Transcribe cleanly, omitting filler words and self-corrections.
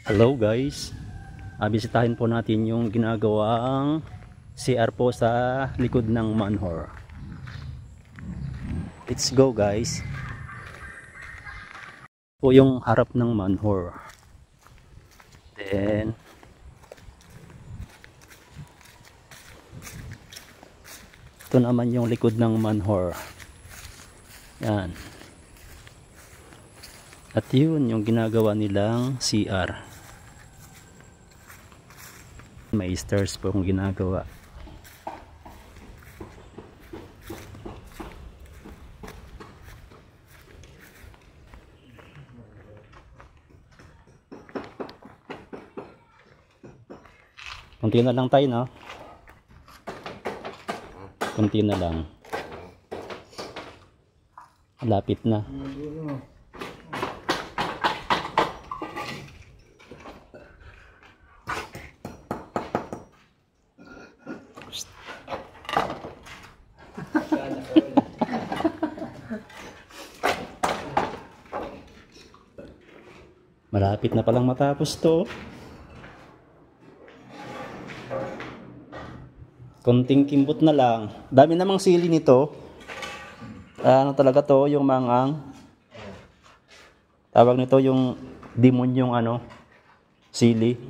Hello guys, bisitahin po natin yung ginagawang CR po sa likod ng manhole. Let's go guys. Po yung harap ng manhole. Then ito naman yung likod ng manhole. Yan. At yun yung ginagawa nilang CR. May stairs po kung ginagawa. Kunti na lang tayo, no? Kunti na lang. Lapit na. Malapit na palang matapos to. Konting kimbot na lang. Dami namang sili nito. Ano talaga to, yung mangang. Tawag nito yung demonyong sili.